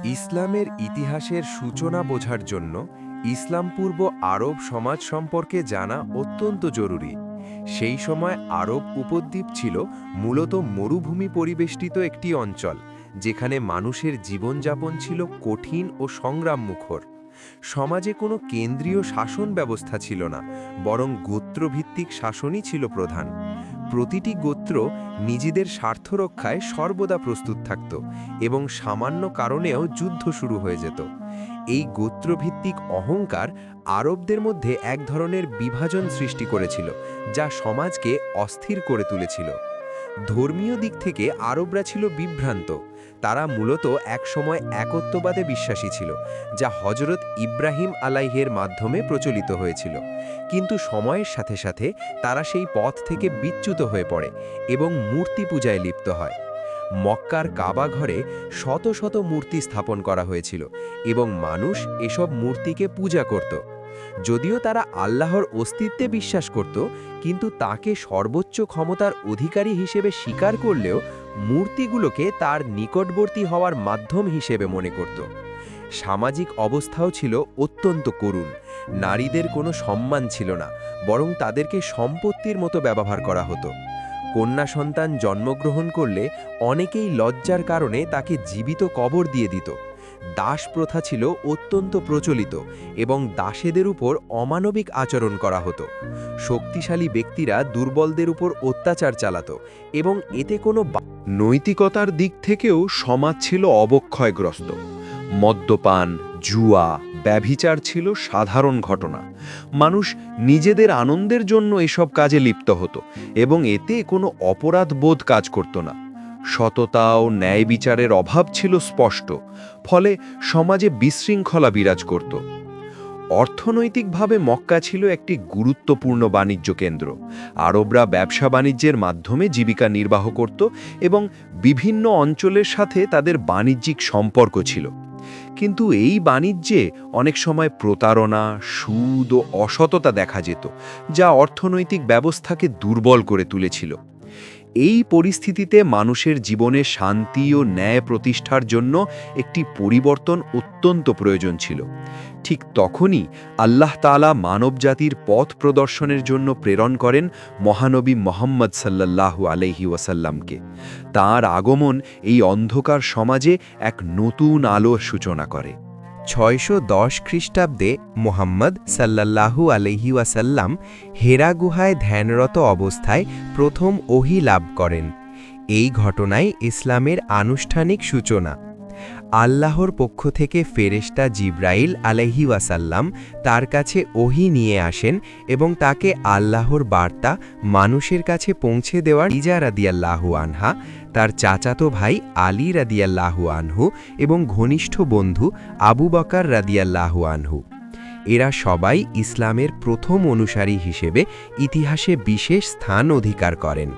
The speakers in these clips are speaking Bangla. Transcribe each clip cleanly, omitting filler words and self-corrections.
ইসলামের ইতিহাসের সূচনা বোঝার জন্য ইসলামপূর্ব আরব সমাজ সম্পর্কে জানা অত্যন্ত জরুরি। সেই সময় আরব উপদ্বীপ ছিল মূলত মরুভূমি পরিবেষ্টিত একটি অঞ্চল, যেখানে মানুষের জীবনযাপন ছিল কঠিন ও সংগ্রামমুখর। সমাজে কোনো কেন্দ্রীয় শাসন ব্যবস্থা ছিল না, বরং গোত্রভিত্তিক শাসনই ছিল প্রধান। প্রতিটি গোত্র নিজেদের স্বার্থ রক্ষায় সর্বদা প্রস্তুত থাকত এবং সামান্য কারণেও যুদ্ধ শুরু হয়ে যেত। এই গোত্রভিত্তিক অহংকার আরবদের মধ্যে এক ধরনের বিভাজন সৃষ্টি করেছিল, যা সমাজকে অস্থির করে তুলেছিল। ধর্মীয় দিক থেকে আরবরা ছিল বিভ্রান্ত। তারা মূলত একসময় একত্ববাদে বিশ্বাসী ছিল, যা হজরত ইব্রাহিম আলাইহের মাধ্যমে প্রচলিত হয়েছিল। কিন্তু সময়ের সাথে সাথে তারা সেই পথ থেকে বিচ্যুত হয়ে পড়ে এবং মূর্তি পূজায় লিপ্ত হয়। মক্কার কাবা ঘরে শত শত মূর্তি স্থাপন করা হয়েছিল এবং মানুষ এসব মূর্তিকে পূজা করত। যদিও তারা আল্লাহর অস্তিত্বে বিশ্বাস করত, কিন্তু তাকে সর্বোচ্চ ক্ষমতার অধিকারী হিসেবে স্বীকার করলেও মূর্তিগুলোকে তার নিকটবর্তী হওয়ার মাধ্যম হিসেবে মনে করত। সামাজিক অবস্থাও ছিল অত্যন্ত করুণ। নারীদের কোনো সম্মান ছিল না, বরং তাদেরকে সম্পত্তির মতো ব্যবহার করা হতো। কন্যা সন্তান জন্মগ্রহণ করলে অনেকেই লজ্জার কারণে তাকে জীবিত কবর দিয়ে দিত। দাস প্রথা ছিল অত্যন্ত প্রচলিত এবং দাসেদের উপর অমানবিক আচরণ করা হতো। শক্তিশালী ব্যক্তিরা দুর্বলদের উপর অত্যাচার চালাত এবং এতে কোনো নৈতিকতার দিক থেকেও সমাজ ছিল অবক্ষয়গ্রস্ত। মদ্যপান, জুয়া, ব্যভিচার ছিল সাধারণ ঘটনা। মানুষ নিজেদের আনন্দের জন্য এসব কাজে লিপ্ত হতো এবং এতে কোনো অপরাধ বোধ কাজ করত না। সততা ও ন্যায় বিচারের অভাব ছিল স্পষ্ট, ফলে সমাজে বিশৃঙ্খলা বিরাজ করত। অর্থনৈতিকভাবে মক্কা ছিল একটি গুরুত্বপূর্ণ বাণিজ্য কেন্দ্র। আরবরা ব্যবসা বাণিজ্যের মাধ্যমে জীবিকা নির্বাহ করত এবং বিভিন্ন অঞ্চলের সাথে তাদের বাণিজ্যিক সম্পর্ক ছিল। কিন্তু এই বাণিজ্যে অনেক সময় প্রতারণা, সুদ ও অসততা দেখা যেত, যা অর্থনৈতিক ব্যবস্থাকে দুর্বল করে তুলেছিল। এই পরিস্থিতিতে মানুষের জীবনে শান্তি ও ন্যায় প্রতিষ্ঠার জন্য একটি পরিবর্তন অত্যন্ত প্রয়োজন ছিল। ঠিক তখনই আল্লাহ তাআলা মানবজাতির পথ প্রদর্শনের জন্য প্রেরণ করেন মহানবী মুহাম্মদ সাল্লাল্লাহু আলাইহি ওয়াসাল্লামকে। তাঁর আগমন এই অন্ধকার সমাজে এক নতুন আলোর সূচনা করে। ৬১০ খ্রিস্টাব্দে মুহাম্মদ সাল্লাল্লাহু আলাইহি ওয়াসাল্লাম হেরা গুহায় ধ্যানরত অবস্থায় প্রথম ওহী লাভ করেন। এই ঘটনায় ইসলামের আনুষ্ঠানিক সূচনা। আল্লাহর পক্ষ থেকে ফেরেশতা জিবরাইল আলাইহি ওয়াসাল্লাম তার কাছে ওহী নিয়ে আসেন এবং তাকে আল্লাহর বার্তা মানুষের কাছে পৌঁছে দেওয়ার ইজা রাদিয়াল্লাহু আনহা, তার চাচাতো ভাই আলী রাদিয়াল্লাহু আনহু এবং ঘনিষ্ঠ বন্ধু আবু বকর রাদিয়াল্লাহু আনহু। এরা সবাই ইসলামের প্রথম অনুসারী হিসেবে ইতিহাসে বিশেষ স্থান অধিকার করেন।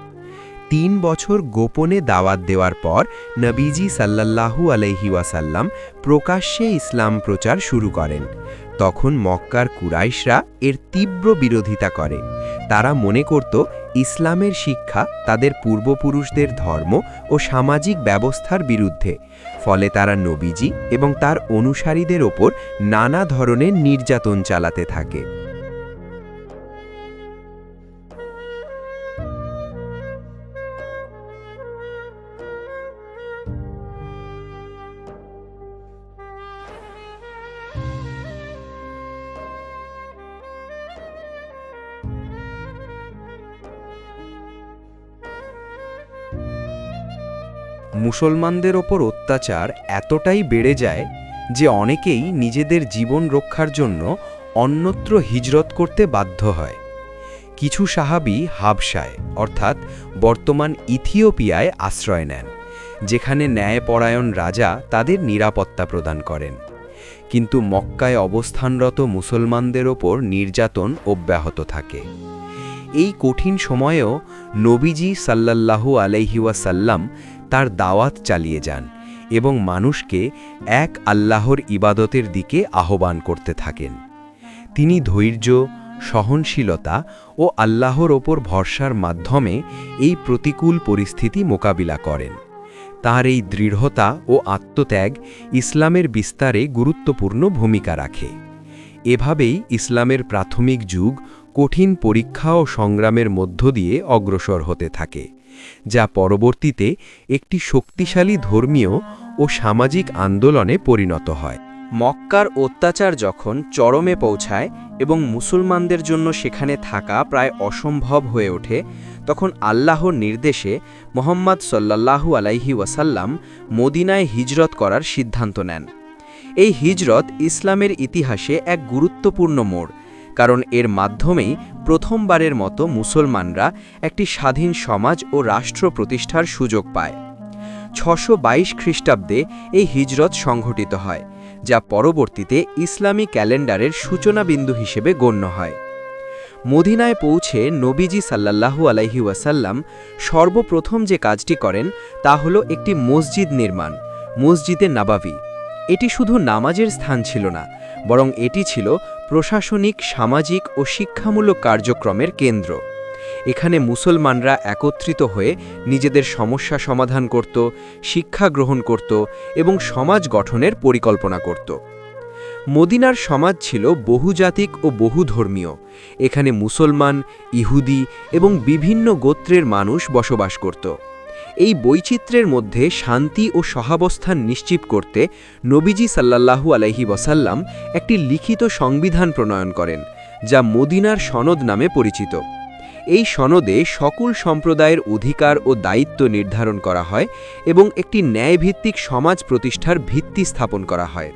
৩ বছর গোপনে দাওয়াত দেওয়ার পর নবীজি সাল্লাল্লাহু আলাইহি ওয়াসাল্লাম প্রকাশ্যে ইসলাম প্রচার শুরু করেন। তখন মক্কার কুরাইশরা এর তীব্র বিরোধিতা করে। তারা মনে করত ইসলামের শিক্ষা তাদের পূর্বপুরুষদের ধর্ম ও সামাজিক ব্যবস্থার বিরুদ্ধে। ফলে তারা নবীজি এবং তার অনুসারীদের ওপর নানা ধরনের নির্যাতন চালাতে থাকে। মুসলমানদের ওপর অত্যাচার এতটাই বেড়ে যায় যে অনেকেই নিজেদের জীবন রক্ষার জন্য অন্যত্র হিজরত করতে বাধ্য হয়। কিছু সাহাবী হাবশায় অর্থাৎ বর্তমান ইথিওপিয়ায় আশ্রয় নেন, যেখানে ন্যায়পরায়ণ রাজা তাদের নিরাপত্তা প্রদান করেন। কিন্তু মক্কায় অবস্থানরত মুসলমানদের ওপর নির্যাতন অব্যাহত থাকে। এই কঠিন সময়েও নবীজি সাল্লাল্লাহু আলাইহি ওয়াসাল্লাম তার দাওয়াত চালিয়ে যান এবং মানুষকে এক আল্লাহর ইবাদতের দিকে আহ্বান করতে থাকেন। তিনি ধৈর্য, সহনশীলতা ও আল্লাহর ওপর ভরসার মাধ্যমে এই প্রতিকূল পরিস্থিতি মোকাবিলা করেন। তার এই দৃঢ়তা ও আত্মত্যাগ ইসলামের বিস্তারে গুরুত্বপূর্ণ ভূমিকা রাখে। এভাবেই ইসলামের প্রাথমিক যুগ কঠিন পরীক্ষা ও সংগ্রামের মধ্য দিয়ে অগ্রসর হতে থাকে, যা পরবর্তীতে একটি শক্তিশালী ধর্মীয় ও সামাজিক আন্দোলনে পরিণত হয়। মক্কার অত্যাচার যখন চরমে পৌঁছায় এবং মুসলমানদের জন্য সেখানে থাকা প্রায় অসম্ভব হয়ে ওঠে, তখন আল্লাহর নির্দেশে মুহাম্মদ সাল্লাল্লাহু আলাইহি ওয়াসাল্লাম মদিনায় হিজরত করার সিদ্ধান্ত নেন। এই হিজরত ইসলামের ইতিহাসে এক গুরুত্বপূর্ণ মোড়, কারণ এর মাধ্যমেই প্রথমবারের মতো মুসলমানরা একটি স্বাধীন সমাজ ও রাষ্ট্র প্রতিষ্ঠার সুযোগ পায়। 622 খ্রিস্টাব্দে এই হিজরত সংঘটিত হয়, যা পরবর্তীতে ইসলামী ক্যালেন্ডারের সূচনা বিন্দু হিসেবে গণ্য হয়। মদিনায় পৌঁছে নবীজি সাল্লাল্লাহু আলাইহি ওয়াসাল্লাম সর্বপ্রথম যে কাজটি করেন তা হল একটি মসজিদ নির্মাণ, মসজিদে নাবাবী। এটি শুধু নামাজের স্থান ছিল না, বরং এটি ছিল প্রশাসনিক, সামাজিক ও শিক্ষামূলক কার্যক্রমের কেন্দ্র। এখানে মুসলমানরা একত্রিত হয়ে নিজেদের সমস্যা সমাধান করত, শিক্ষা গ্রহণ করত এবং সমাজ গঠনের পরিকল্পনা করত। মদিনার সমাজ ছিল বহুজাতিক ও বহুধর্মীয়। এখানে মুসলমান, ইহুদি এবং বিভিন্ন গোত্রের মানুষ বসবাস করত। এই বৈচিত্র্যের মধ্যে শান্তি ও সহাবস্থান নিশ্চিত করতে নবীজি সাল্লাল্লাহু আলাইহি ওয়াসাল্লাম একটি লিখিত সংবিধান প্রণয়ন করেন, যা মদিনার সনদ নামে পরিচিত। এই সনদে সকল সম্প্রদায়ের অধিকার ও দায়িত্ব নির্ধারণ করা হয় এবং একটি ন্যায়ভিত্তিক সমাজ প্রতিষ্ঠার ভিত্তি স্থাপন করা হয়।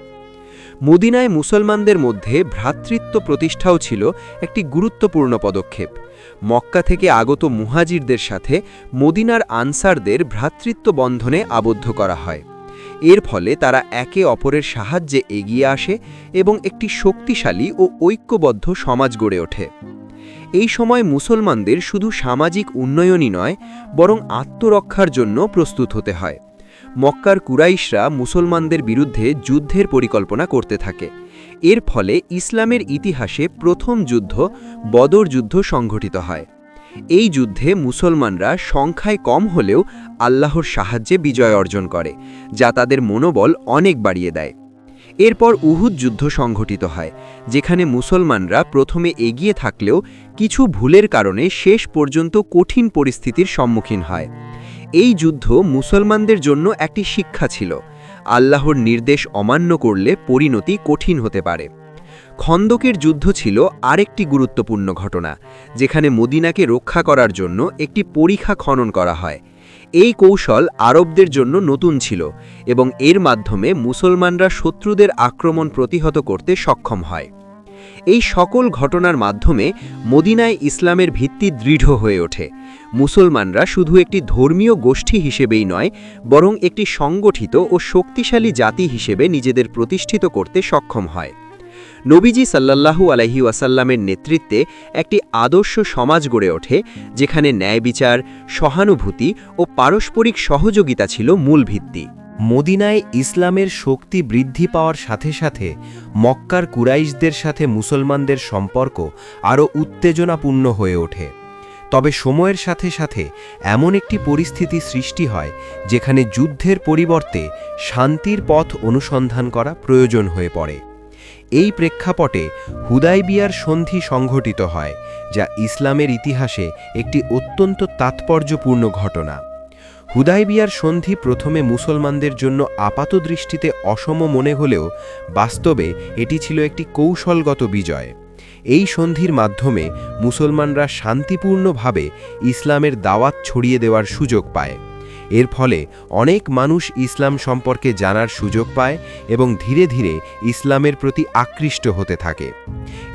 মদিনায় মুসলমানদের মধ্যে ভ্রাতৃত্ব প্রতিষ্ঠাও ছিল একটি গুরুত্বপূর্ণ পদক্ষেপ। মক্কা থেকে আগত মুহাজিরদের সাথে মদিনার আনসারদের ভ্রাতৃত্ব বন্ধনে আবদ্ধ করা হয়। এর ফলে তারা একে অপরের সাহায্যে এগিয়ে আসে এবং একটি শক্তিশালী ও ঐক্যবদ্ধ সমাজ গড়ে ওঠে। এই সময় মুসলমানদের শুধু সামাজিক উন্নয়নই নয়, বরং আত্মরক্ষার জন্য প্রস্তুত হতে হয়। মক্কার কুরাইশরা মুসলমানদের বিরুদ্ধে যুদ্ধের পরিকল্পনা করতে থাকে। এর ফলে ইসলামের ইতিহাসে প্রথম যুদ্ধ, বদর যুদ্ধ সংঘটিত হয়। এই যুদ্ধে মুসলমানরা সংখ্যায় কম হলেও আল্লাহর সাহায্যে বিজয় অর্জন করে, যা তাদের মনোবল অনেক বাড়িয়ে দেয়। এরপর উহুদ যুদ্ধ সংঘটিত হয়, যেখানে মুসলমানরা প্রথমে এগিয়ে থাকলেও কিছু ভুলের কারণে শেষ পর্যন্ত কঠিন পরিস্থিতির সম্মুখীন হয়। এই যুদ্ধ মুসলমানদের জন্য একটি শিক্ষা ছিল। আল্লাহর নির্দেশ অমান্য করলে পরিণতি কঠিন হতে পারে। খন্দকের যুদ্ধ ছিল আরেকটি গুরুত্বপূর্ণ ঘটনা, যেখানে মদিনাকে রক্ষা করার জন্য একটি পরিখা খনন করা হয়। এই কৌশল আরবদের জন্য নতুন ছিল এবং এর মাধ্যমে মুসলমানরা শত্রুদের আক্রমণ প্রতিহত করতে সক্ষম হয়। এই সকল ঘটনার মাধ্যমে মদিনায় ইসলামের ভিত্তি দৃঢ় হয়ে ওঠে। মুসলমানরা শুধু একটি ধর্মীয় গোষ্ঠী হিসেবেই নয়, বরং একটি সংগঠিত ও শক্তিশালী জাতি হিসেবে নিজেদের প্রতিষ্ঠিত করতে সক্ষম হয়। নবীজি সাল্লাল্লাহু আলাইহি ওয়াসাল্লামের নেতৃত্বে একটি আদর্শ সমাজ গড়ে ওঠে, যেখানে ন্যায় বিচার, সহানুভূতি ও পারস্পরিক সহযোগিতা ছিল মূল ভিত্তি। মদিনায় ইসলামের শক্তি বৃদ্ধি পাওয়ার সাথে সাথে মক্কার কুরাইশদের সাথে মুসলমানদের সম্পর্ক আরও উত্তেজনাপূর্ণ হয়ে ওঠে। তবে সময়ের সাথে সাথে এমন একটি পরিস্থিতি সৃষ্টি হয় যেখানে যুদ্ধের পরিবর্তে শান্তির পথ অনুসন্ধান করা প্রয়োজন হয়ে পড়ে। এই প্রেক্ষাপটে হুদাইবিয়ার সন্ধি সংঘটিত হয়, যা ইসলামের ইতিহাসে একটি অত্যন্ত তাৎপর্যপূর্ণ ঘটনা। হুদাইবিয়ার সন্ধি প্রথমে মুসলমানদের জন্য আপাতদৃষ্টিতে অসম মনে হলেও বাস্তবে এটি ছিল একটি কৌশলগত বিজয়। এই সন্ধির মাধ্যমে মুসলমানরা শান্তিপূর্ণভাবে ইসলামের দাওয়াত ছড়িয়ে দেওয়ার সুযোগ পায়। এর ফলে অনেক মানুষ ইসলাম সম্পর্কে জানার সুযোগ পায় এবং ধীরে ধীরে ইসলামের প্রতি আকৃষ্ট হতে থাকে।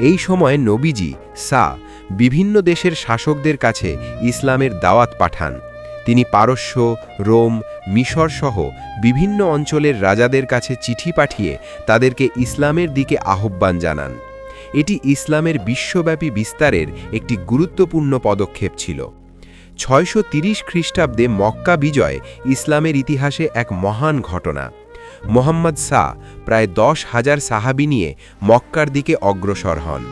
এই সময় নবীজি বিভিন্ন দেশের শাসকদের কাছে ইসলামের দাওয়াত পাঠান। তিনি পারস্য, রোম, মিশর সহ বিভিন্ন অঞ্চলের রাজাদের কাছে চিঠি পাঠিয়ে তাদেরকে ইসলামের দিকে আহ্বান জানান। এটি ইসলামের বিশ্বব্যাপী বিস্তারের একটি গুরুত্বপূর্ণ পদক্ষেপ ছিল। 630 খ্রিস্টাব্দে মক্কা বিজয় ইসলামের ইতিহাসে এক মহান ঘটনা। মুহাম্মদ প্রায় 10,000 সাহাবী নিয়ে মক্কার দিকে অগ্রসর হন।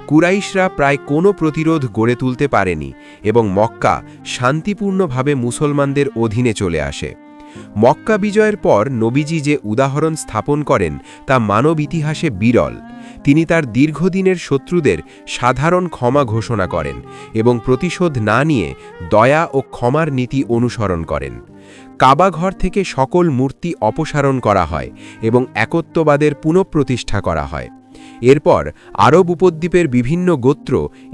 কুরাইশরা প্রায় কোনো প্রতিরোধ গড়ে তুলতে পারেনি এবং মক্কা শান্তিপূর্ণভাবে মুসলমানদের অধীনে চলে আসে। মক্কা বিজয়ের পর নবীজি যে উদাহরণ স্থাপন করেন তা মানব ইতিহাসে বিরল। তিনি তার দীর্ঘদিনের শত্রুদের সাধারণ ক্ষমা ঘোষণা করেন এবং প্রতিশোধ না নিয়ে দয়া ও ক্ষমার নীতি অনুসরণ করেন। কাবা ঘর থেকে সকল মূর্তি অপসারণ করা হয় এবং একত্ববাদের পুনঃপ্রতিষ্ঠা করা হয়। এরপর আরব উপদ্বীপের বিভিন্ন গোত্র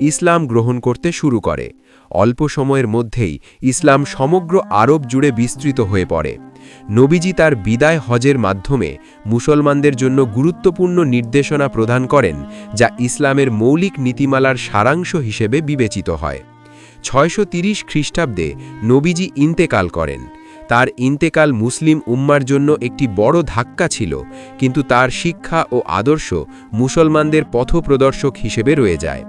ইসলাম গ্রহণ করতে শুরু করে। অল্প সময়ের মধ্যেই ইসলাম সমগ্র আরব জুড়ে বিস্তৃত হয়ে পড়ে। নবীজি তার বিদায় হজের মাধ্যমে মুসলমানদের জন্য গুরুত্বপূর্ণ নির্দেশনা প্রদান করেন, যা ইসলামের মৌলিক নীতিমালার সারাংশ হিসেবে বিবেচিত হয়। 630 খ্রিস্টাব্দে নবীজি ইন্তেকাল করেন। তার ইন্তেকাল মুসলিম উম্মার জন্য একটি বড় ধাক্কা ছিল, কিন্তু তার শিক্ষা ও আদর্শ মুসলমানদের পথপ্রদর্শক হিসেবে রয়ে যায়।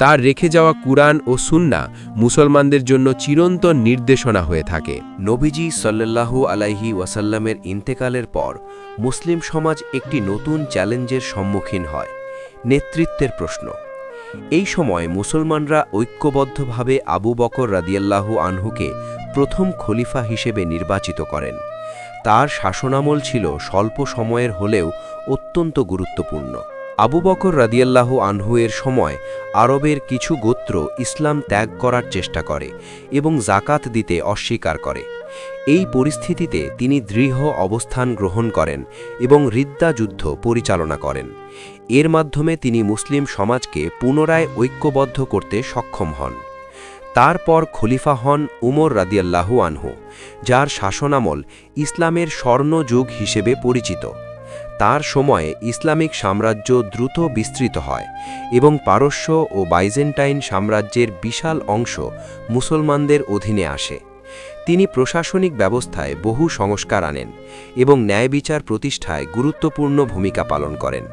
তার রেখে যাওয়া কুরআন ও সুন্নাহ মুসলমানদের জন্য চিরন্তন নির্দেশনা হয়ে থাকে। নবীজি সাল্লাল্লাহু আলাইহি ওয়াসাল্লামের ইন্তেকালের পর মুসলিম সমাজ একটি নতুন চ্যালেঞ্জের সম্মুখীন হয়, নেতৃত্বের প্রশ্ন। এই সময় মুসলমানরা ঐক্যবদ্ধভাবে আবু বকর রাদিয়াল্লাহু আনহুকে প্রথম খলিফা হিসেবে নির্বাচিত করেন। তার শাসনামল ছিল স্বল্প সময়ের হলেও অত্যন্ত গুরুত্বপূর্ণ। আবু বকর রাদিয়াল্লাহু আনহু এর সময় আরবের কিছু গোত্র ইসলাম ত্যাগ করার চেষ্টা করে এবং জাকাত দিতে অস্বীকার করে। এই পরিস্থিতিতে তিনি দৃঢ় অবস্থান গ্রহণ করেন এবং রিদ্দা যুদ্ধ পরিচালনা করেন। এর মাধ্যমে তিনি মুসলিম সমাজকে পুনরায় ঐক্যবদ্ধ করতে সক্ষম হন। তারপর খলিফা হন উমর রাদিয়াল্লাহু আনহু, যার শাসনামল ইসলামের স্বর্ণযুগ হিসেবে পরিচিত। তার সময়ে ইসলামিক সাম্রাজ্য দ্রুত বিস্তৃত হয় এবং পারস্য ও বাইজেন্টাইন সাম্রাজ্যের বিশাল অংশ মুসলমানদের অধীনে আসে। তিনি প্রশাসনিক ব্যবস্থায় বহু সংস্কার আনেন এবং ন্যায়বিচার প্রতিষ্ঠায় গুরুত্বপূর্ণ ভূমিকা পালন করেন।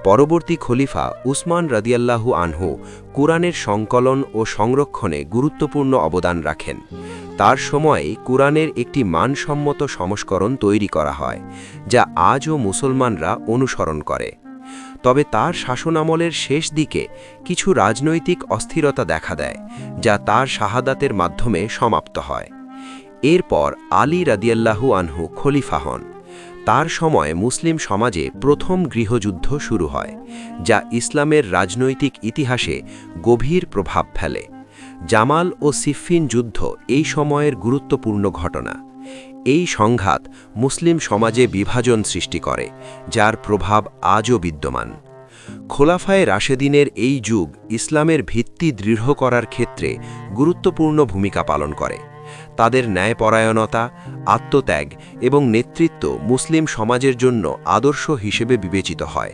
পরবর্তী খলিফা উসমান রাদিয়াল্লাহু আনহু কুরআনের সংকলন ও সংরক্ষণে গুরুত্বপূর্ণ অবদান রাখেন। তার সময়েই কুরআনের একটি মানসম্মত সংস্করণ তৈরি করা হয়, যা আজও মুসলমানরা অনুসরণ করে। তবে তার শাসনামলের শেষ দিকে কিছু রাজনৈতিক অস্থিরতা দেখা দেয়, যা তার শাহাদাতের মাধ্যমে সমাপ্ত হয়। এরপর আলী রাদিয়াল্লাহু আনহু খলিফা হন। তার সময় মুসলিম সমাজে প্রথম গৃহযুদ্ধ শুরু হয়, যা ইসলামের রাজনৈতিক ইতিহাসে গভীর প্রভাব ফেলে। জামাল ও সিফিন যুদ্ধ এই সময়ের গুরুত্বপূর্ণ ঘটনা। এই সংঘাত মুসলিম সমাজে বিভাজন সৃষ্টি করে, যার প্রভাব আজও বিদ্যমান। খোলাফায়ে রাশেদিনের এই যুগ ইসলামের ভিত্তি দৃঢ় করার ক্ষেত্রে গুরুত্বপূর্ণ ভূমিকা পালন করে। তাদের ন্যায়পরায়ণতা, আত্মত্যাগ এবং নেতৃত্ব মুসলিম সমাজের জন্য আদর্শ হিসেবে বিবেচিত হয়।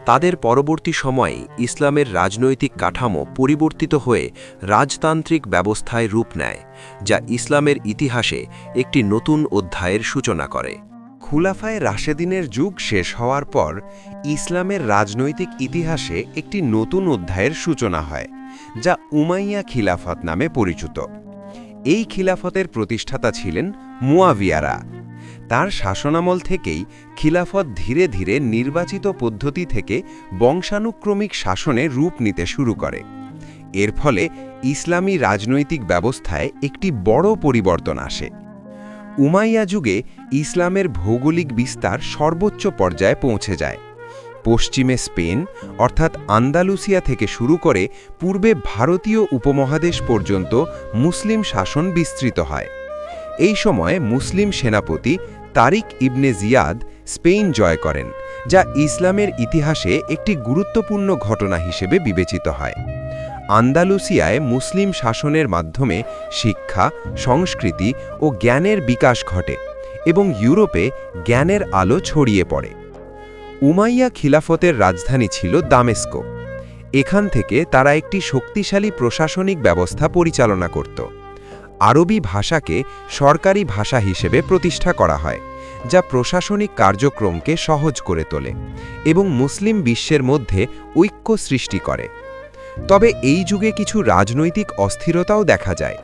তাদের পরবর্তী সময়ে ইসলামের রাজনৈতিক কাঠামো পরিবর্তিত হয়ে রাজতান্ত্রিক ব্যবস্থায় রূপ নেয়, যা ইসলামের ইতিহাসে একটি নতুন অধ্যায়ের সূচনা করে। খুলাফায়ে রাশেদিনের যুগ শেষ হওয়ার পর ইসলামের রাজনৈতিক ইতিহাসে একটি নতুন অধ্যায়ের সূচনা হয়, যা উমাইয়া খিলাফত নামে পরিচিত। এই খিলাফতের প্রতিষ্ঠাতা ছিলেন মুয়াবিয়ারা। তার শাসনামল থেকেই খিলাফত ধীরে ধীরে নির্বাচিত পদ্ধতি থেকে বংশানুক্রমিক শাসনে রূপ নিতে শুরু করে। এর ফলে ইসলামী রাজনৈতিক ব্যবস্থায় একটি বড় পরিবর্তন আসে। উমাইয়া যুগে ইসলামের ভৌগোলিক বিস্তার সর্বোচ্চ পর্যায়ে পৌঁছে যায়। পশ্চিমে স্পেন অর্থাৎ আন্দালুসিয়া থেকে শুরু করে পূর্বে ভারতীয় উপমহাদেশ পর্যন্ত মুসলিম শাসন বিস্তৃত হয়। এই সময়ে মুসলিম সেনাপতি তারিক ইবনে জিয়াদ স্পেন জয় করেন, যা ইসলামের ইতিহাসে একটি গুরুত্বপূর্ণ ঘটনা হিসেবে বিবেচিত হয়। আন্দালুসিয়ায় মুসলিম শাসনের মাধ্যমে শিক্ষা, সংস্কৃতি ও জ্ঞানের বিকাশ ঘটে এবং ইউরোপে জ্ঞানের আলো ছড়িয়ে পড়ে। উমাইয়া খিলাফতের রাজধানী ছিল দামেস্কো। এখান থেকে তারা একটি শক্তিশালী প্রশাসনিক ব্যবস্থা পরিচালনা করত। আরবি ভাষাকে সরকারি ভাষা হিসেবে প্রতিষ্ঠা করা হয়, যা প্রশাসনিক কার্যক্রমকে সহজ করে তোলে এবং মুসলিম বিশ্বের মধ্যে ঐক্য সৃষ্টি করে। তবে এই যুগে কিছু রাজনৈতিক অস্থিরতাও দেখা যায়।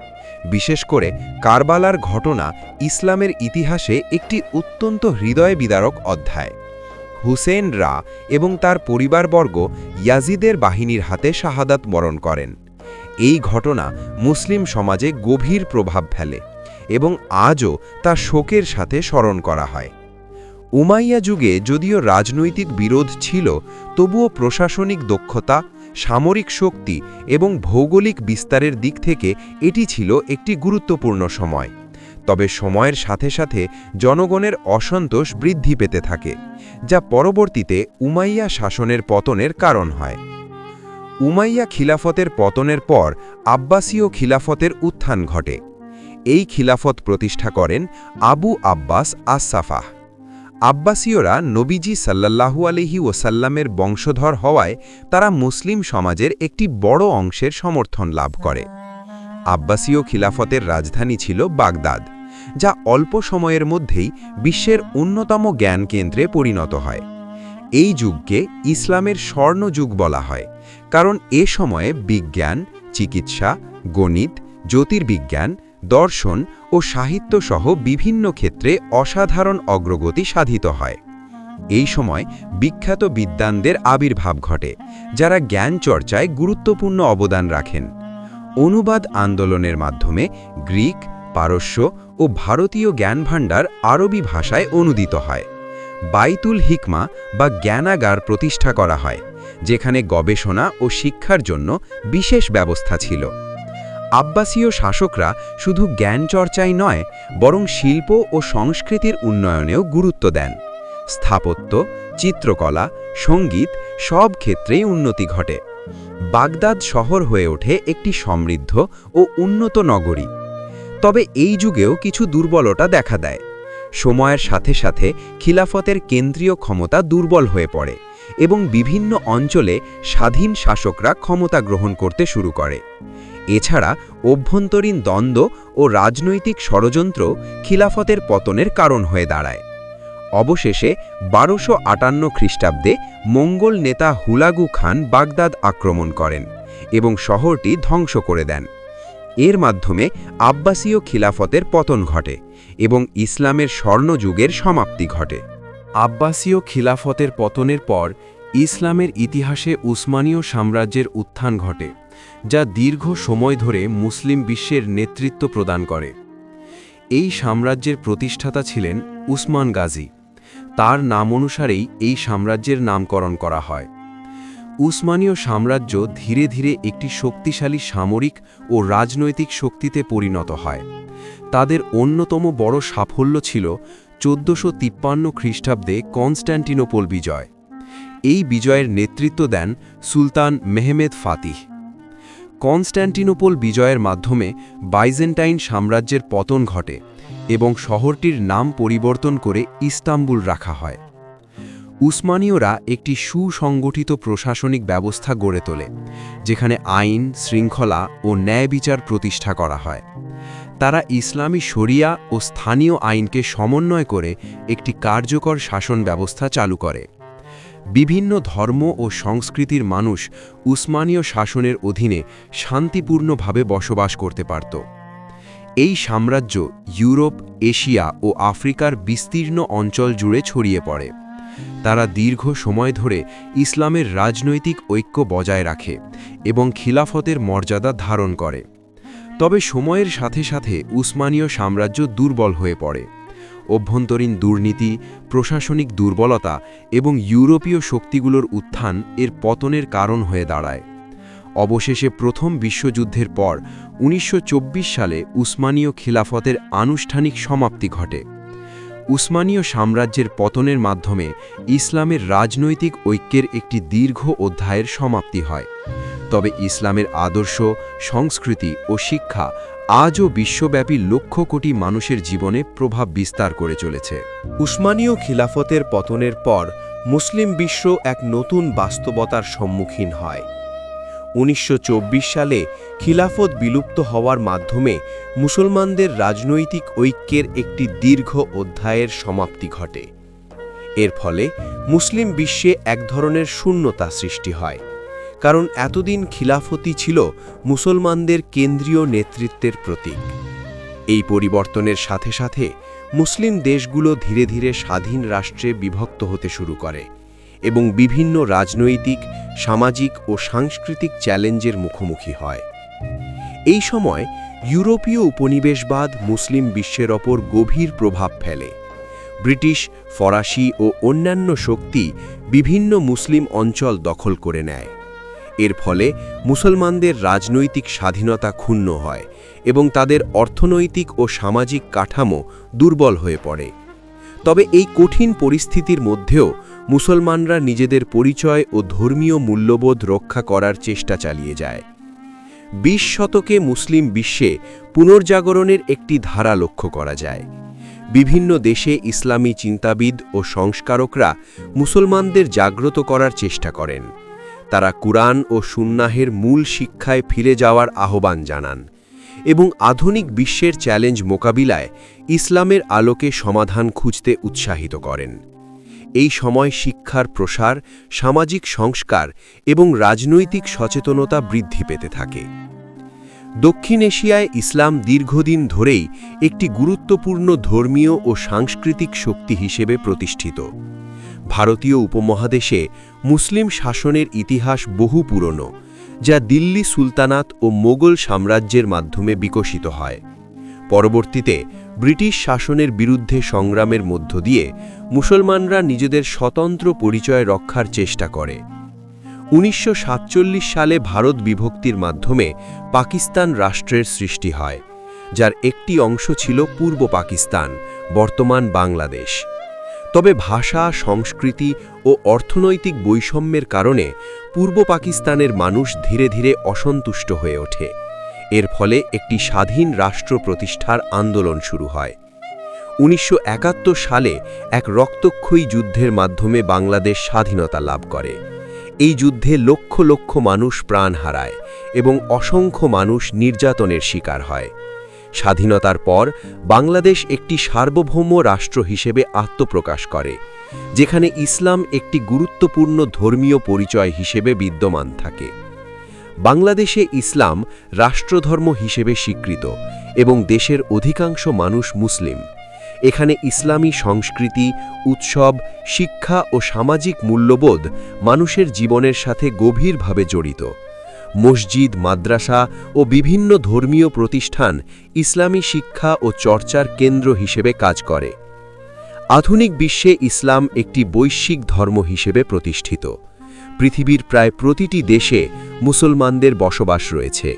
বিশেষ করে কারবালার ঘটনা ইসলামের ইতিহাসে একটি অত্যন্ত হৃদয় বিদারক অধ্যায়। হুসেন রা এবং তার পরিবারবর্গ ইয়াজিদের বাহিনীর হাতে শাহাদাত বরণ করেন। এই ঘটনা মুসলিম সমাজে গভীর প্রভাব ফেলে এবং আজও তা শোকের সাথে স্মরণ করা হয়। উমাইয়া যুগে যদিও রাজনৈতিক বিরোধ ছিল, তবুও প্রশাসনিক দক্ষতা, সামরিক শক্তি এবং ভৌগোলিক বিস্তারের দিক থেকে এটি ছিল একটি গুরুত্বপূর্ণ সময়। তবে সময়ের সাথে সাথে জনগণের অসন্তোষ বৃদ্ধি পেতে থাকে, যা পরবর্তীতে উমাইয়া শাসনের পতনের কারণ হয়। উমাইয়া খিলাফতের পতনের পর আব্বাসীয় খিলাফতের উত্থান ঘটে। এই খিলাফত প্রতিষ্ঠা করেন আবু আব্বাস আস-সাফাহ। আব্বাসীয়রা নবীজি সাল্লাল্লাহু আলাইহি ওয়াসাল্লামের বংশধর হওয়ায় তারা মুসলিম সমাজের একটি বড় অংশের সমর্থন লাভ করে। আব্বাসীয় খিলাফতের রাজধানী ছিল বাগদাদ, যা অল্প সময়ের মধ্যেই বিশ্বের অন্যতম জ্ঞান কেন্দ্রে পরিণত হয়। এই যুগকে ইসলামের স্বর্ণযুগ বলা হয়, কারণ এ সময়ে বিজ্ঞান, চিকিৎসা, গণিত, জ্যোতির্বিজ্ঞান, দর্শন ও সাহিত্য সহ বিভিন্ন ক্ষেত্রে অসাধারণ অগ্রগতি সাধিত হয়। এই সময় বিখ্যাত বিদ্বানদের আবির্ভাব ঘটে, যারা জ্ঞান চর্চায় গুরুত্বপূর্ণ অবদান রাখেন। অনুবাদ আন্দোলনের মাধ্যমে গ্রিক, পারস্য ও ভারতীয় জ্ঞানভাণ্ডার আরবি ভাষায় অনুদিত হয়। বাইতুল হিকমা বা জ্ঞানাগার প্রতিষ্ঠা করা হয়, যেখানে গবেষণা ও শিক্ষার জন্য বিশেষ ব্যবস্থা ছিল। আব্বাসীয় শাসকরা শুধু জ্ঞান চর্চাই নয়, বরং শিল্প ও সংস্কৃতির উন্নয়নেও গুরুত্ব দেন। স্থাপত্য, চিত্রকলা, সঙ্গীত সব ক্ষেত্রেই উন্নতি ঘটে। বাগদাদ শহর হয়ে ওঠে একটি সমৃদ্ধ ও উন্নত নগরী। তবে এই যুগেও কিছু দুর্বলতা দেখা দেয়। সময়ের সাথে সাথে খিলাফতের কেন্দ্রীয় ক্ষমতা দুর্বল হয়ে পড়ে এবং বিভিন্ন অঞ্চলে স্বাধীন শাসকরা ক্ষমতা গ্রহণ করতে শুরু করে। এছাড়া অভ্যন্তরীণ দ্বন্দ্ব ও রাজনৈতিক ষড়যন্ত্র খিলাফতের পতনের কারণ হয়ে দাঁড়ায়। অবশেষে 1258 খ্রিস্টাব্দে মঙ্গোল নেতা হুলাগু খান বাগদাদ আক্রমণ করেন এবং শহরটি ধ্বংস করে দেন। এর মাধ্যমে আব্বাসীয় খিলাফতের পতন ঘটে এবং ইসলামের স্বর্ণযুগের সমাপ্তি ঘটে। আব্বাসীয় খিলাফতের পতনের পর ইসলামের ইতিহাসে উসমানীয় সাম্রাজ্যের উত্থান ঘটে, যা দীর্ঘ সময় ধরে মুসলিম বিশ্বের নেতৃত্ব প্রদান করে। এই সাম্রাজ্যের প্রতিষ্ঠাতা ছিলেন উসমান গাজী। তার নাম অনুসারেই এই সাম্রাজ্যের নামকরণ করা হয়। উসমানীয় সাম্রাজ্য ধীরে ধীরে একটি শক্তিশালী সামরিক ও রাজনৈতিক শক্তিতে পরিণত হয়। তাদের অন্যতম বড় সাফল্য ছিল 1453 খ্রিস্টাব্দে কনস্ট্যান্টিনোপল বিজয়। এই বিজয়ের নেতৃত্ব দেন সুলতান মেহমেদ ফাতিহ। কনস্ট্যান্টিনোপল বিজয়ের মাধ্যমে বাইজেন্টাইন সাম্রাজ্যের পতন ঘটে এবং শহরটির নাম পরিবর্তন করে ইস্তাম্বুল রাখা হয়। উসমানীয়রা একটি সুসংগঠিত প্রশাসনিক ব্যবস্থা গড়ে তোলে, যেখানে আইন, শৃঙ্খলা ও ন্যায় বিচার প্রতিষ্ঠা করা হয়। তারা ইসলামী শরিয়া ও স্থানীয় আইনকে সমন্বয় করে একটি কার্যকর শাসন ব্যবস্থা চালু করে। বিভিন্ন ধর্ম ও সংস্কৃতির মানুষ উসমানীয় শাসনের অধীনে শান্তিপূর্ণভাবে বসবাস করতে পারত। এই সাম্রাজ্য ইউরোপ, এশিয়া ও আফ্রিকার বিস্তীর্ণ অঞ্চল জুড়ে ছড়িয়ে পড়ে। তারা দীর্ঘ সময় ধরে ইসলামের রাজনৈতিক ঐক্য বজায় রাখে এবং খিলাফতের মর্যাদা ধারণ করে। তবে সময়ের সাথে সাথে উসমানীয় সাম্রাজ্য দুর্বল হয়ে পড়ে। অভ্যন্তরীণ দুর্নীতি, প্রশাসনিক দুর্বলতা এবং ইউরোপীয় শক্তিগুলোর উত্থান এর পতনের কারণ হয়ে দাঁড়ায়। অবশেষে প্রথম বিশ্বযুদ্ধের পর 1924 সালে উসমানীয় খিলাফতের আনুষ্ঠানিক সমাপ্তি ঘটে। উসমানীয় সাম্রাজ্যের পতনের মাধ্যমে ইসলামের রাজনৈতিক ঐক্যের একটি দীর্ঘ অধ্যায়ের সমাপ্তি হয়। তবে ইসলামের আদর্শ, সংস্কৃতি ও শিক্ষা আজও বিশ্বব্যাপী লক্ষ কোটি মানুষের জীবনে প্রভাব বিস্তার করে চলেছে। উসমানীয় খিলাফতের পতনের পর মুসলিম বিশ্ব এক নতুন বাস্তবতার সম্মুখীন হয়। 1924 সালে খিলাফত বিলুপ্ত হওয়ার মাধ্যমে মুসলমানদের রাজনৈতিক ঐক্যের একটি দীর্ঘ অধ্যায়ের সমাপ্তি ঘটে। এর ফলে মুসলিম বিশ্বে এক ধরনের শূন্যতা সৃষ্টি হয়, কারণ এতদিন খিলাফতই ছিল মুসলমানদের কেন্দ্রীয় নেতৃত্বের প্রতীক। এই পরিবর্তনের সাথে সাথে মুসলিম দেশগুলো ধীরে ধীরে স্বাধীন রাষ্ট্রে বিভক্ত হতে শুরু করে এবং বিভিন্ন রাজনৈতিক, সামাজিক ও সাংস্কৃতিক চ্যালেঞ্জের মুখোমুখি হয়। এই সময় ইউরোপীয় উপনিবেশবাদ মুসলিম বিশ্বের ওপর গভীর প্রভাব ফেলে। ব্রিটিশ, ফরাসি ও অন্যান্য শক্তি বিভিন্ন মুসলিম অঞ্চল দখল করে নেয়। এর ফলে মুসলমানদের রাজনৈতিক স্বাধীনতা ক্ষুণ্ণ হয় এবং তাদের অর্থনৈতিক ও সামাজিক কাঠামো দুর্বল হয়ে পড়ে। তবে এই কঠিন পরিস্থিতির মধ্যেও মুসলমানরা নিজেদের পরিচয় ও ধর্মীয় মূল্যবোধ রক্ষা করার চেষ্টা চালিয়ে যায়। ২০ শতকে মুসলিম বিশ্বে পুনর্জাগরণের একটি ধারা লক্ষ্য করা যায়। বিভিন্ন দেশে ইসলামী চিন্তাবিদ ও সংস্কারকরা মুসলমানদের জাগ্রত করার চেষ্টা করেন। তারা কুরআন ও সুন্নাহের মূল শিক্ষায় ফিরে যাওয়ার আহ্বান জানান এবং আধুনিক বিশ্বের চ্যালেঞ্জ মোকাবিলায় ইসলামের আলোকে সমাধান খুঁজতে উৎসাহিত করেন। এই সময় শিক্ষার প্রসার, সামাজিক সংস্কার এবং রাজনৈতিক সচেতনতা বৃদ্ধি পেতে থাকে। দক্ষিণ এশিয়ায় ইসলাম দীর্ঘদিন ধরেই একটি গুরুত্বপূর্ণ ধর্মীয় ও সাংস্কৃতিক শক্তি হিসেবে প্রতিষ্ঠিত। ভারতীয় উপমহাদেশে মুসলিম শাসনের ইতিহাস বহু পুরনো, যা দিল্লি সুলতানাত ও মোগল সাম্রাজ্যের মাধ্যমে বিকশিত হয়। পরবর্তীতে ব্রিটিশ শাসনের বিরুদ্ধে সংগ্রামের মধ্য দিয়ে মুসলমানরা নিজেদের স্বতন্ত্র পরিচয় রক্ষার চেষ্টা করে। ১৯৪৭ সালে ভারত বিভক্তির মাধ্যমে পাকিস্তান রাষ্ট্রের সৃষ্টি হয়, যার একটি অংশ ছিল পূর্ব পাকিস্তান, বর্তমান বাংলাদেশ। তবে ভাষা, সংস্কৃতি ও অর্থনৈতিক বৈষম্যের কারণে পূর্ব পাকিস্তানের মানুষ ধীরে ধীরে অসন্তুষ্ট হয়ে ওঠে। এর ফলে একটি স্বাধীন রাষ্ট্র প্রতিষ্ঠার আন্দোলন শুরু হয়। ১৯৭১ সালে এক রক্তক্ষয়ী যুদ্ধের মাধ্যমে বাংলাদেশ স্বাধীনতা লাভ করে। এই যুদ্ধে লক্ষ লক্ষ মানুষ প্রাণ হারায় এবং অসংখ্য মানুষ নির্যাতনের শিকার হয়। স্বাধীনতার পর বাংলাদেশ একটি সার্বভৌম রাষ্ট্র হিসেবে আত্মপ্রকাশ করে, যেখানে ইসলাম একটি গুরুত্বপূর্ণ ধর্মীয় পরিচয় হিসেবে বিদ্যমান থাকে। বাংলাদেশে ইসলাম রাষ্ট্রধর্ম হিসেবে স্বীকৃত এবং দেশের অধিকাংশ মানুষ মুসলিম। এখানে ইসলামী সংস্কৃতি, উৎসব, শিক্ষা ও সামাজিক মূল্যবোধ মানুষের জীবনের সাথে গভীরভাবে জড়িত। মসজিদ, মাদ্রাসা ও বিভিন্ন ধর্মীয় প্রতিষ্ঠান ইসলামী শিক্ষা ও চর্চার কেন্দ্র হিসেবে কাজ করে। আধুনিক বিশ্বে ইসলাম একটি বৈশ্বিক ধর্ম হিসেবে প্রতিষ্ঠিত। পৃথিবীর প্রায় প্রতিটি দেশে মুসলমানদের বসবাস রয়েছে।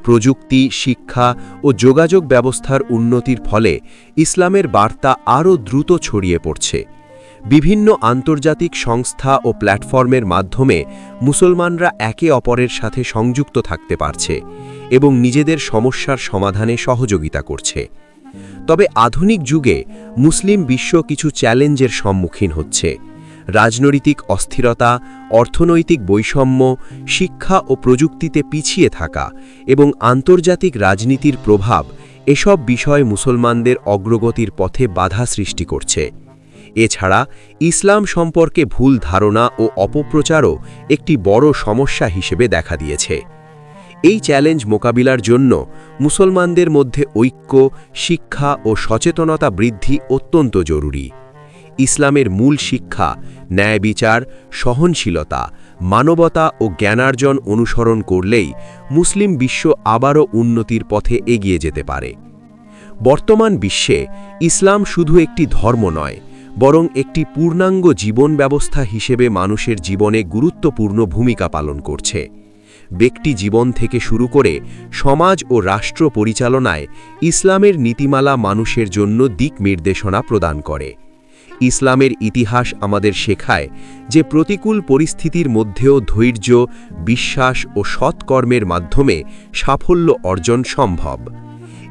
প্রযুক্তি, শিক্ষা ও যোগাযোগ ব্যবস্থার উন্নতির ফলে ইসলামের বার্তা আরও দ্রুত ছড়িয়ে পড়ছে। বিভিন্ন আন্তর্জাতিক সংস্থা ও প্ল্যাটফর্মের মাধ্যমে মুসলমানরা একে অপরের সাথে সংযুক্ত থাকতে পারছে এবং নিজেদের সমস্যার সমাধানে সহযোগিতা করছে। তবে আধুনিক যুগে মুসলিম বিশ্ব কিছু চ্যালেঞ্জের সম্মুখীন হচ্ছে। রাজনৈতিক অস্থিরতা, অর্থনৈতিক বৈষম্য, শিক্ষা ও প্রযুক্তিতে পিছিয়ে থাকা এবং আন্তর্জাতিক রাজনীতির প্রভাব এসব বিষয় মুসলমানদের অগ্রগতির পথে বাধা সৃষ্টি করছে। এছাড়া ইসলাম সম্পর্কে ভুল ধারণা ও অপপ্রচারও একটি বড় সমস্যা হিসেবে দেখা দিয়েছে। এই চ্যালেঞ্জ মোকাবিলার জন্য মুসলমানদের মধ্যে ঐক্য, শিক্ষা ও সচেতনতা বৃদ্ধি অত্যন্ত জরুরি। ইসলামের মূল শিক্ষা, ন্যায় বিচার, সহনশীলতা, মানবতা ও জ্ঞানার্জন অনুসরণ করলেই মুসলিম বিশ্ব আবারও উন্নতির পথে এগিয়ে যেতে পারে। বর্তমান বিশ্বে ইসলাম শুধু একটি ধর্ম নয়, বরং একটি পূর্ণাঙ্গ জীবন ব্যবস্থা হিসেবে মানুষের জীবনে গুরুত্বপূর্ণ ভূমিকা পালন করছে। ব্যক্তি জীবন থেকে শুরু করে সমাজ ও রাষ্ট্র পরিচালনায় ইসলামের নীতিমালা মানুষের জন্য দিক নির্দেশনা প্রদান করে। ইসলামের ইতিহাস আমাদের শেখায় যে প্রতিকূল পরিস্থিতির মধ্যেও ধৈর্য, বিশ্বাস ও সৎকর্মের মাধ্যমে সাফল্য অর্জন সম্ভব।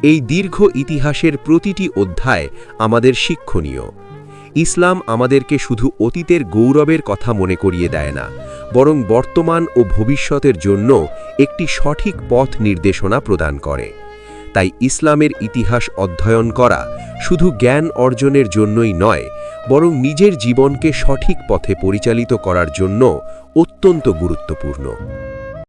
এই দীর্ঘ ইতিহাসের প্রতিটি অধ্যায় আমাদের শিক্ষণীয়। ইসলাম আমাদেরকে শুধু অতীতের গৌরবের কথা মনে করিয়ে দেয় না, বরং বর্তমান ও ভবিষ্যতের জন্য একটি সঠিক পথ নির্দেশনা প্রদান করে। তাই ইসলামের ইতিহাস অধ্যয়ন করা শুধু জ্ঞান অর্জনের জন্যই নয়, বরং নিজের জীবনকে সঠিক পথে পরিচালিত করার জন্য অত্যন্ত গুরুত্বপূর্ণ।